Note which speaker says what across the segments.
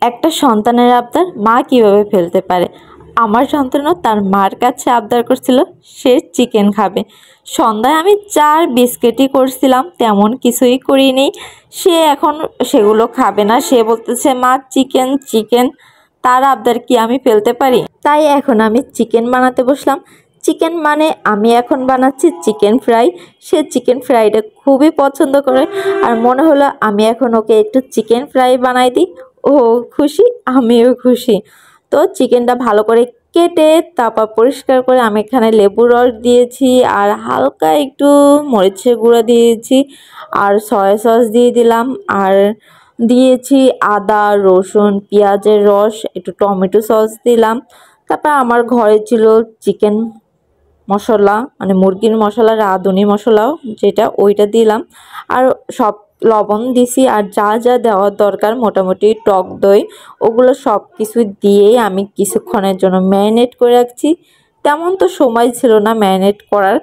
Speaker 1: একটা সন্তানের আবদার মা কিভাবে ফেলতে পারে। আমার সন্তানও তার মার কাছে আবদার করছিল সে চিকেন খাবে। সন্ধ্যায় আমি 4 বিস্কিটই করছিলাম, তেমন কিছুই করিনি। সে এখন সেগুলো খাবে না, সে বলতেছে মা চিকেন চিকেন। তার আবদার কি আমি ফেলতে পারি? তাই এখন আমি চিকেন বানাতে বসলাম। চিকেন মানে আমি এখন বানাচ্ছি চিকেন ফ্রাই। সে চিকেন ফ্রাইটা খুবই পছন্দ করে, আর মনে হলো আমি এখন ওকে একটু চিকেন ফ্রাই বানাই দিই। ও খুশি, আমিও খুশি। তো চিকেনটা ভালো করে কেটে তারপর পরিষ্কার করে আমি এখানে লেবুর রস দিয়েছি, আর হালকা একটু মরিচের গুঁড়ো দিয়েছি, আর সয়া সস দিয়ে দিলাম, আর দিয়েছি আদা রসুন পেঁয়াজের রস, একটু টমেটো সস দিলাম। তারপর আমার ঘরে ছিল চিকেন মশলা, মানে মুরগির মশলা, রাঁধুনি মশলাও যেটা, ওইটা দিলাম। আর সব লবণ দিছি, আর যা যা দেওয়ার দরকার মোটামুটি টক দই, ওগুলো সব কিছু দিয়েই আমি কিছুক্ষণের জন্য ম্যারিনেট করে রাখছি। তেমন তো সময় ছিল না ম্যারিনেট করার,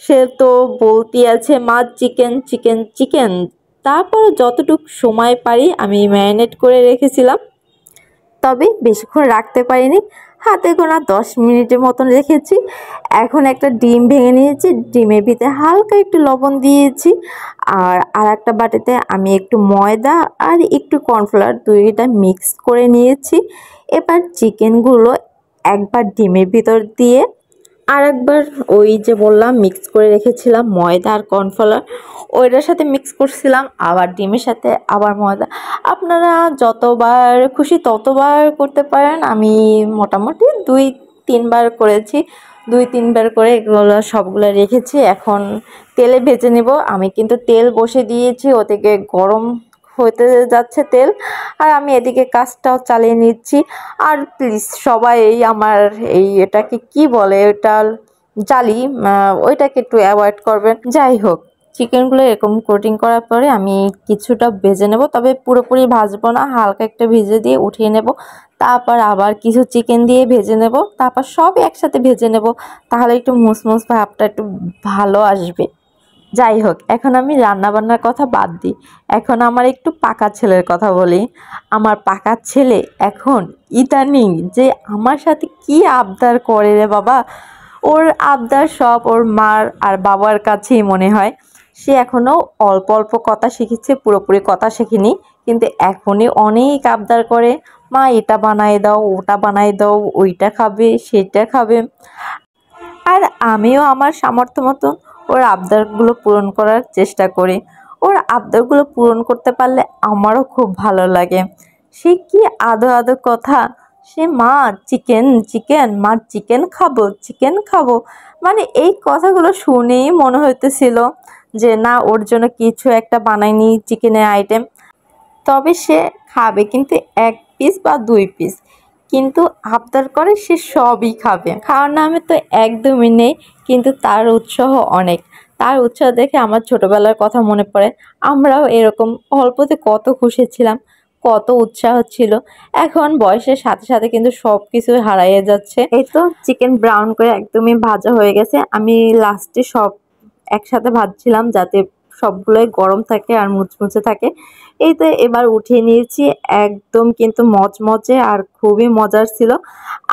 Speaker 1: সে তো বলতে আছে মা চিকেন চিকেন চিকেন। তারপর যতটুকু সময় পারি আমি ম্যারিনেট করে রেখেছিলাম, তবে বেশিক্ষণ রাখতে পারিনি, হাতে গোনা 10 মিনিটের মতন রেখেছি। এখন একটা ডিম ভেঙে নিয়েছি, ডিমের ভিতরে হালকা একটু লবণ দিয়েছি, আর একটা বাটিতে আমি একটু ময়দা আর একটু কর্নফ্লাওয়ার দুইটা মিক্স করে নিয়েছি। এবার চিকেনগুলো একবার ডিমের ভিতর দিয়ে আর একবার ওই যে বললাম মিক্স করে রেখেছিলাম ময়দা আর কর্নফ্লাওয়ার, ওইটার সাথে মিক্স করছিলাম, আবার ডিমের সাথে আবার ময়দা। আপনারা যতবার খুশি ততবার করতে পারেন, আমি মোটামুটি 2-3 বার করেছি। 2-3 বার করে এগুলো সবগুলো রেখেছি। এখন তেলে ভেজে নেব। আমি কিন্তু তেল বসে দিয়েছি, ওদিকে গরম হতে যাচ্ছে তেল, আর আমি এদিকে কাজটাও চালিয়ে নিচ্ছি। আর প্লিজ সবাই আমার এটাকে কি বলে, ওটা জালি, ওইটাকে একটু অ্যাভয়েড করবেন। যাই হোক, চিকেনগুলো এরকম কোটিং করার পরে আমি কিছুটা ভেজে নেব, তবে পুরোপুরি ভাজবো না, হালকা একটা ভেজে দিয়ে উঠিয়ে নেব। তারপর আবার কিছু চিকেন দিয়ে ভেজে নেব, তারপর সব একসাথে ভেজে নেব, তাহলে একটু মুসমুস ভাবটা একটু ভালো আসবে। যাই হোক, এখন আমি রান্নাবান্নার কথা বাদ দিই, এখন আমার একটু পাকা ছেলের কথা বলি। আমার পাকা ছেলে এখন ইদানিং যে আমার সাথে কি আবদার করে রে বাবা, ওর আবদার সব ওর মার আর বাবার কাছেই মনে হয়। সে এখনও অল্প অল্প কথা শিখেছে, পুরোপুরি কথা শেখেনি, কিন্তু এখনই অনেক আবদার করে, মা এটা বানাই দাও, ওটা বানাই দাও, ওইটা খাবে সেটা খাবে। আর আমিও আমার সামর্থ্য মতো ওর আবদারগুলো পূরণ করার চেষ্টা করি। ওর আবদারগুলো পূরণ করতে পারলে আমারও খুব ভালো লাগে। সে কি আদো আদো কথা, সে মা চিকেন চিকেন, মা চিকেন খাবো চিকেন খাবো, মানে এই কথাগুলো শুনেই মনে হইতেছিল যে না, ওর জন্য কিছু একটা বানাইনি চিকেনের আইটেম। তবে সে খাবে কিন্তু 1 পিস বা 2 পিস, কিন্তু আবদার করে সে সবই খাবে। খাওয়ার নামে তো একদমই নেই, কিন্তু তার উৎসাহ অনেক। তার উৎসাহ দেখে আমার ছোটবেলার কথা মনে পড়ে। আমরাও এরকম অল্পতে কত খুশি ছিলাম, কত উৎসাহ ছিল। এখন বয়সের সাথে সাথে কিন্তু সব কিছু হারাইয়ে যাচ্ছে। এই তো চিকেন ব্রাউন করে একদমই ভাজা হয়ে গেছে। আমি লাস্টে সব একসাথে ভাজছিলাম যাতে সবগুলোই গরম থাকে আর মুচমুচে থাকে। এই তো এবার উঠিয়ে নিয়েছি, একদম কিন্তু মচমচে আর খুবই মজার ছিল।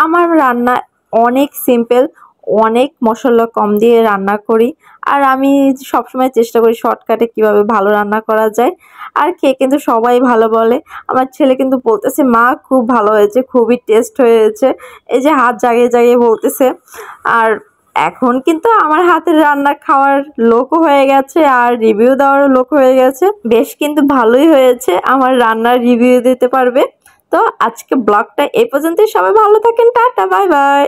Speaker 1: আমার রান্না অনেক সিম্পল, অনেক মশলা কম দিয়ে রান্না করি, আর আমি সবসময় চেষ্টা করি শর্টকাটে কিভাবে ভালো রান্না করা যায়। আর খেয়ে কিন্তু সবাই ভালো বলে। আমার ছেলে কিন্তু বলতেছে মা খুব ভালো হয়েছে, খুবই টেস্ট হয়েছে, এই যে হাত জাগিয়ে জাগিয়ে বলতেছে। আর এখন কিন্তু আমার হাতের রান্না খাওয়ার লোকও হয়ে গেছে, আর রিভিউ দেওয়ারও লোক হয়ে গেছে। বেশ কিন্তু ভালোই হয়েছে, আমার রান্নার রিভিউ দিতে পারবে। তো আজকে ব্লগটা এই পর্যন্তই। সবাই ভালো থাকেন, টাটা বাই বাই।